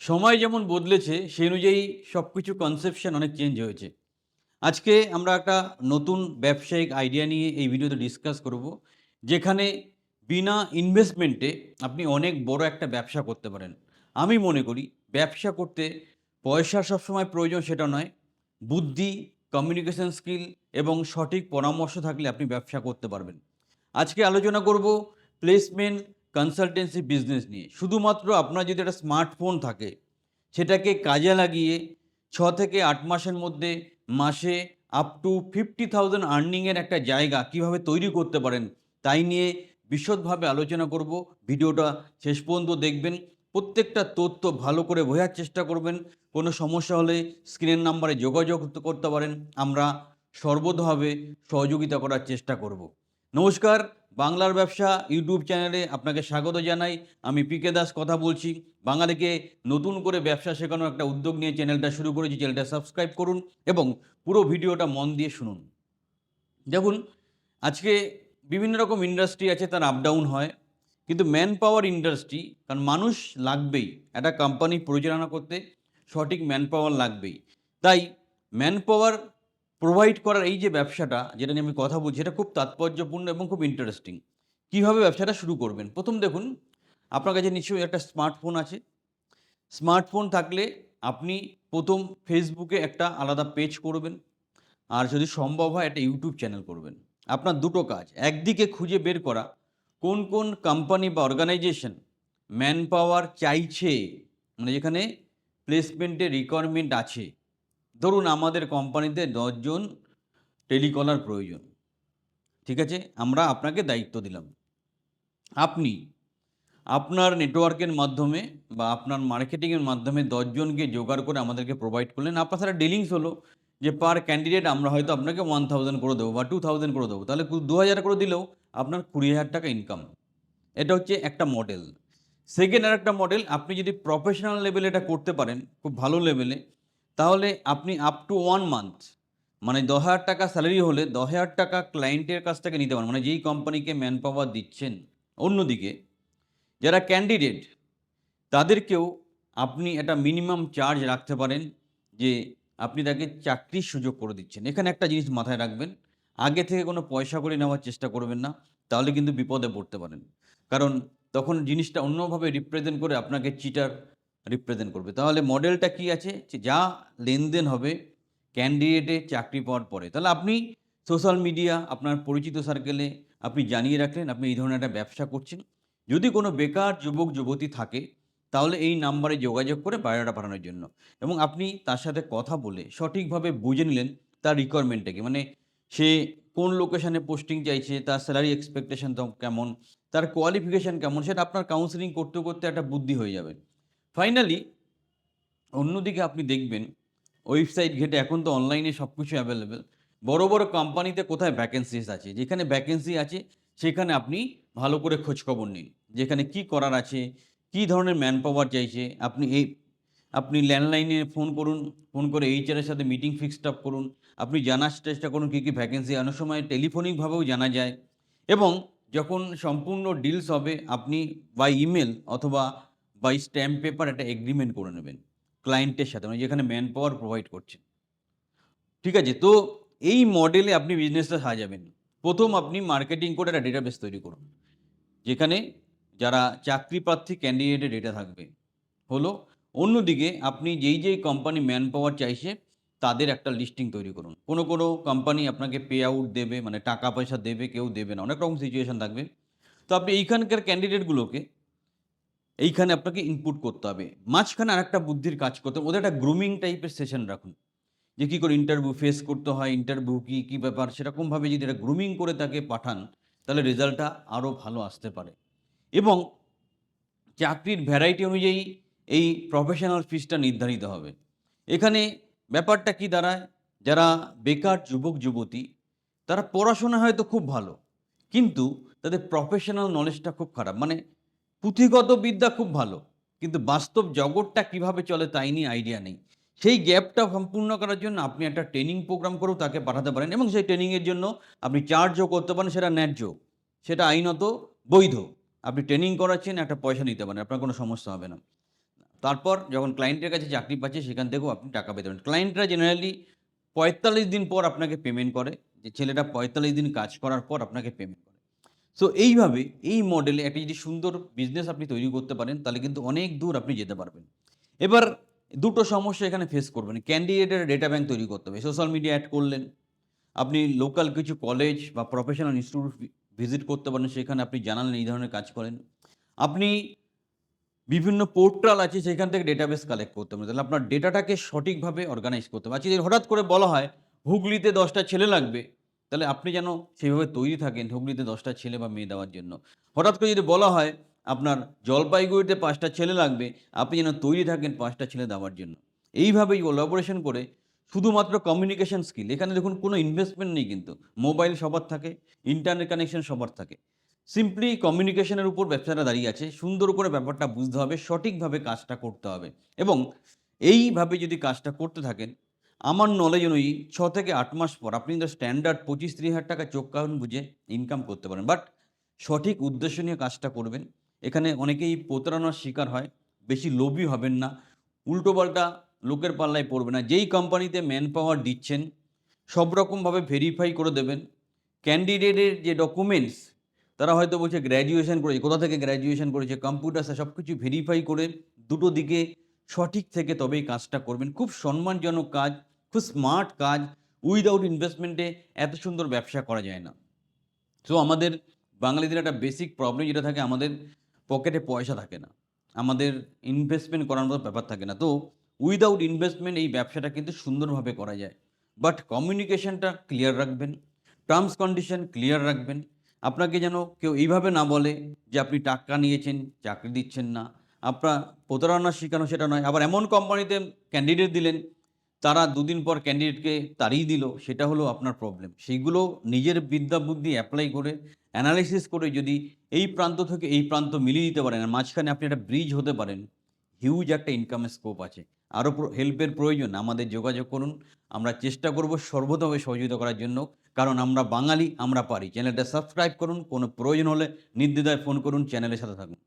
সময় যেমন বদলেছে সেই অনুযায়ী সবকিছু কনসেপশন অনেক চেঞ্জ হয়েছে। আজকে আমরা একটা নতুন ব্যবসায়িক আইডিয়া নিয়ে এই ভিডিওতে ডিসকাস করব। যেখানে বিনা ইনভেস্টমেন্টে আপনি অনেক বড় একটা ব্যবসা করতে পারেন। আমি মনে করি ব্যবসা করতে পয়সার সবসময় প্রয়োজন সেটা নয়। বুদ্ধি, কমিউনিকেশন স্কিল এবং সঠিক পরামর্শ থাকলে আপনি ব্যবসা করতে পারবেন। আজকে আলোচনা করব প্লেসমেন্ট কনসালটেন্সি বিজনেস নিয়ে। শুধুমাত্র আপনার যদি একটা স্মার্টফোন থাকে, সেটাকে কাজে লাগিয়ে ৬ থেকে ৮ মাসের মধ্যে মাসে আপ টু 50,000 আর্নিংয়ের একটা জায়গা কিভাবে তৈরি করতে পারেন, তাই নিয়ে বিশদভাবে আলোচনা করব। ভিডিওটা শেষ পর্যন্ত দেখবেন। প্রত্যেকটা তথ্য ভালো করে বোঝার চেষ্টা করবেন। কোনো সমস্যা হলে স্ক্রিনের নাম্বারে যোগাযোগ করতে পারেন। আমরা সর্বতোভাবে সহযোগিতা করার চেষ্টা করব। নমস্কার, বাংলার ব্যবসা ইউটিউব চ্যানেলে আপনাকে স্বাগত জানাই। আমি পিকে দাস কথা বলছি। বাঙালিকে নতুন করে ব্যবসা শেখানোর একটা উদ্যোগ নিয়ে চ্যানেলটা শুরু করেছি। চ্যানেলটা সাবস্ক্রাইব করুন এবং পুরো ভিডিওটা মন দিয়ে শুনুন। দেখুন, আজকে বিভিন্ন রকম ইন্ডাস্ট্রি আছে, তার আপ ডাউন হয়। কিন্তু ম্যান পাওয়ার ইন্ডাস্ট্রি, কারণ মানুষ লাগবেই। একটা কোম্পানি পরিচালনা করতে সঠিক ম্যান পাওয়ার লাগবেই। তাই ম্যান পাওয়ার প্রোভাইড করার এই যে ব্যবসাটা, যেটা নিয়ে আমি কথা বলছি, এটা খুব তাৎপর্যপূর্ণ এবং খুব ইন্টারেস্টিং। কীভাবে ব্যবসাটা শুরু করবেন? প্রথম দেখুন, আপনার কাছে নিশ্চয়ই একটা স্মার্টফোন আছে। স্মার্টফোন থাকলে আপনি প্রথম ফেসবুকে একটা আলাদা পেজ করবেন। আর যদি সম্ভব হয় একটা ইউটিউব চ্যানেল করবেন। আপনার দুটো কাজ। একদিকে খুঁজে বের করা কোন কোন কোম্পানি বা অর্গানাইজেশন ম্যান পাওয়ার চাইছে, মানে যেখানে প্লেসমেন্টের রিকোয়ারমেন্ট আছে। ধরুন আমাদের কোম্পানিতে ১০ জন টেলিকলার প্রয়োজন। ঠিক আছে? আমরা আপনাকে দায়িত্ব দিলাম। আপনি আপনার নেটওয়ার্কের মাধ্যমে বা আপনার মার্কেটিংয়ের মাধ্যমে ১০ জনকে জোগাড় করে আমাদেরকে প্রোভাইড করলেন। আপনার সাথে ডিলিংস হলো যে পার ক্যান্ডিডেট আমরা হয়তো আপনাকে 1000 করে দেবো বা 2000 করে দেবো। তাহলে ২০০০ করে দিলেও আপনার ২০,০০০ টাকা ইনকাম। এটা হচ্ছে একটা মডেল। সেকেন্ড আরেকটা মডেল, আপনি যদি প্রফেশনাল লেভেলে এটা করতে পারেন, খুব ভালো লেভেলে, তাহলে আপনি আপ টু 1 মান্থ, মানে ১০,০০০ টাকা স্যালারি হলে ১০,০০০ টাকা ক্লায়েন্টের কাছ থেকে নিতে পারেন। মানে যেই কোম্পানিকে ম্যান পাওয়ার দিচ্ছেন। অন্যদিকে যারা ক্যান্ডিডেট, তাদেরকেও আপনি একটা মিনিমাম চার্জ রাখতে পারেন যে আপনি তাকে চাকরির সুযোগ করে দিচ্ছেন। এখানে একটা জিনিস মাথায় রাখবেন, আগে থেকে কোনো পয়সা কড়ি নেওয়ার চেষ্টা করবেন না, তাহলে কিন্তু বিপদে পড়তে পারেন। কারণ তখন জিনিসটা অন্যভাবে রিপ্রেজেন্ট করে আপনাকে চিটার রিপ্রেজেন্ট করবে। তাহলে মডেলটা কি আছে যে যা লেনদেন হবে ক্যান্ডিডেটের চাকরি পাওয়ার পরে, তাহলে আপনি সোশ্যাল মিডিয়া, আপনার পরিচিত সার্কেলে আপনি জানিয়ে রাখলেন আপনি এই ধরনের একটা ব্যবসা করছেন। যদি কোনো বেকার যুবক যুবতী থাকে, তাহলে এই নাম্বারে যোগাযোগ করে বায়োডাটা পাঠানোর জন্য, এবং আপনি তার সাথে কথা বলে সঠিকভাবে বুঝে নিলেন তার রিকোয়ারমেন্টটা কি। মানে সে কোন লোকেশনে পোস্টিং চাইছে, তার স্যালারি এক্সপেকটেশন কেমন, তার কোয়ালিফিকেশন কেমন, সেটা আপনার কাউন্সেলিং করতে করতে একটা বুদ্ধি হয়ে যাবে। ফাইনালি অন্যদিকে আপনি দেখবেন ওয়েবসাইট ঘেঁটে, এখন তো অনলাইনে সব কিছু অ্যাভেলেবেল। বড় বড় কোম্পানিতে কোথায় ভ্যাকেন্সিস আছে, যেখানে ভ্যাকেন্সি আছে সেখানে আপনি ভালো করে খোঁজখবর নিন। যেখানে কি করার আছে, কি ধরনের ম্যান পাওয়ার চাইছে। আপনি ল্যান্ডলাইনে ফোন করুন, ফোন করে এইচআর এর সাথে মিটিং ফিক্সড আপ করুন। আপনি জানার চেষ্টা করুন কী, কী ভ্যাকেন্সি। অনেক সময় টেলিফোনিকভাবেও জানা যায়। এবং যখন সম্পূর্ণ ডিলস হবে, আপনি বাই ইমেল অথবা বাই স্ট্যাম্প পেপার একটা এগ্রিমেন্ট করে নেবেন ক্লায়েন্টের সাথে, মানে যেখানে ম্যান পাওয়ার প্রোভাইড করছেন। ঠিক আছে? তো এই মডেলে আপনি বিজনেসটা সাজাবেন। প্রথম আপনি মার্কেটিং করে একটা ডেটাবেস তৈরি করুন। যেখানে যারা চাকরি প্রার্থী ক্যান্ডিডেটের ডেটা থাকবে। হলো। অন্যদিকে আপনি যেই কোম্পানি ম্যান পাওয়ার চাইছে তাদের একটা লিস্টিং তৈরি করুন। কোনো কোম্পানি আপনাকে পে আউট দেবে, মানে টাকা পয়সা দেবে, কেউ দেবে না। অনেক রকম সিচুয়েশন থাকবে। তো আপনি এইখানকার ক্যান্ডিডেটগুলোকে এইখানে আপনাকে ইনপুট করতে হবে। মাঝখানে আরেকটা বুদ্ধির কাজ করতে হবে। ওদের একটা গ্রুমিং টাইপের সেশন রাখুন। যে কী করে ইন্টারভিউ ফেস করতে হয়, ইন্টারভিউ কী, কী ব্যাপার, সেরকমভাবে যদি একটা গ্রুমিং করে তাকে পাঠান, তাহলে রেজাল্টটা আরও ভালো আসতে পারে। এবং চাকরির ভ্যারাইটি অনুযায়ী এই প্রফেশনাল ফিসটা নির্ধারিত হবে। এখানে ব্যাপারটা কি দাঁড়ায়, যারা বেকার যুবক-যুবতী, তারা পড়াশোনা হয়তো খুব ভালো, কিন্তু তাদের প্রফেশনাল নলেজটা খুব খারাপ। মানে পুঁথিগত বিদ্যা খুব ভালো, কিন্তু বাস্তব জগৎটা কিভাবে চলে তাই নিয়ে আইডিয়া নেই। সেই গ্যাপটা সম্পূর্ণ করার জন্য আপনি একটা ট্রেনিং প্রোগ্রাম করেও তাকে পাঠাতে পারেন, এবং সেই ট্রেনিংয়ের জন্য আপনি চার্জও করতে পারেন, সেটা ন্যায্য, সেটা আইনত বৈধ। আপনি ট্রেনিং করাচ্ছেন, একটা পয়সা নিতে পারেন, আপনার কোনো সমস্যা হবে না। তারপর যখন ক্লায়েন্টের কাছে চাকরি পাচ্ছে সেখান থেকেও আপনি টাকা পেতে পারেন। ক্লায়েন্টরা জেনারেলি ৪৫ দিন পর আপনাকে পেমেন্ট করে। যে ছেলেটা ৪৫ দিন কাজ করার পর আপনাকে পেমেন্ট করে। সো এইভাবে এই মডেলে একটা যদি সুন্দর বিজনেস আপনি তৈরি করতে পারেন তাহলে কিন্তু অনেক দূর আপনি যেতে পারবেন। এবার দুটো সমস্যা এখানে ফেস করবেন। ক্যান্ডিডেটের ডেটা ব্যাংক তৈরি করতে হবে। সোশ্যাল মিডিয়া এড করলেন। আপনি লোকাল কিছু কলেজ বা প্রফেশনাল ইনস্টিটিউট ভিজিট করতে পারেন। সেখানে আপনি জানালেন এই ধরনের কাজ করেন। আপনি বিভিন্ন পোর্টাল আছে সেখান থেকে ডেটাবেস কালেক্ট করতে হবে। তাহলে আপনার ডেটাটাকে সঠিকভাবে অর্গানাইজ করতে হবে। আজকে যদি হঠাৎ করে বলা হয় হুগলিতে ১০ টা ছেলে লাগবে, তাহলে আপনি যেন সেইভাবে তৈরি থাকেন হুগলিতে ১০ টা ছেলে বা মেয়ে দেওয়ার জন্য। হঠাৎ করে যদি বলা হয় আপনার জলপাইগুড়িতে ৫ টা ছেলে লাগবে, আপনি যেন তৈরি থাকেন ৫ টা ছেলে দেওয়ার জন্য। এইভাবেই কোলাবোরেশন করে শুধুমাত্র কমিউনিকেশন স্কিল, এখানে দেখুন কোনো ইনভেস্টমেন্ট নেই কিন্তু। মোবাইল সবার থাকে, ইন্টারনেট কানেকশন সবার থাকে। সিম্পলি কমিউনিকেশনের উপর ব্যবসাটা দাঁড়িয়ে আছে। সুন্দর করে ব্যাপারটা বুঝতে হবে, সঠিকভাবে কাজটা করতে হবে এবং এইভাবে যদি কাজটা করতে থাকেন, আমার নলেজ অনুযায়ী ৬ থেকে ৮ মাস পর আপনি কিন্তু স্ট্যান্ডার্ড ২৫-৩০ হাজার টাকা চোখ কান বুজে ইনকাম করতে পারেন। বাট সঠিক উদ্দেশ্য নিয়ে কাজটা করবেন। এখানে অনেকেই প্রতারণার শিকার হয়। বেশি লোভী হবেন না। উল্টোপাল্টা লোকের পাল্লায় পড়বেন না। যেই কোম্পানিতে ম্যান পাওয়ার দিচ্ছেন, সব রকমভাবে ভেরিফাই করে দেবেন। ক্যান্ডিডেটের যে ডকুমেন্টস, তারা হয়তো বলছে গ্র্যাজুয়েশন করেছে, কোথা থেকে গ্র্যাজুয়েশন করেছে, কম্পিউটার সব কিছু ভেরিফাই করে দুটো দিকে সঠিক থেকে তবেই কাজটা করবেন। খুব সম্মানজনক কাজ, খুব স্মার্ট কাজ। উইদাউট ইনভেস্টমেন্টে এত সুন্দর ব্যবসা করা যায় না। সো আমাদের বাঙালিদের একটা বেসিক প্রবলেম যেটা থাকে, আমাদের পকেটে পয়সা থাকে না। আমাদের ইনভেস্টমেন্ট করার মতো ব্যাপার থাকে না। তো উইদাউট ইনভেস্টমেন্ট এই ব্যবসাটা কিন্তু সুন্দরভাবে করা যায়। বাট কমিউনিকেশনটা ক্লিয়ার রাখবেন, টার্মস কন্ডিশন ক্লিয়ার রাখবেন। আপনাকে যেন কেউ এইভাবে না বলে যে আপনি টাকা নিয়েছেন, চাকরি দিচ্ছেন না। আপনার প্রতারণার শিকার সেটা নয়। আবার এমন কোম্পানিতে ক্যান্ডিডেট দিলেন, তারা দুদিন পর ক্যান্ডিডেটকে তাড়িয়ে দিল, সেটা হলো আপনার প্রবলেম। সেইগুলো নিজের বিদ্যা বুদ্ধি অ্যাপ্লাই করে, অ্যানালাইসিস করে যদি এই প্রান্ত থেকে এই প্রান্ত মিলিয়ে দিতে পারেন, আর মাঝখানে আপনি একটা ব্রিজ হতে পারেন, হিউজ একটা ইনকামের স্কোপ আছে। আরও হেল্পের প্রয়োজন, আমাদের যোগাযোগ করুন। আমরা চেষ্টা করব সর্বতভাবে সহযোগিতা করার জন্য। কারণ আমরা বাঙালি, আমরা পারি। চ্যানেলটা সাবস্ক্রাইব করুন। কোনো প্রয়োজন হলে নির্দ্বিধায় ফোন করুন, চ্যানেলের সাথে থাকুন।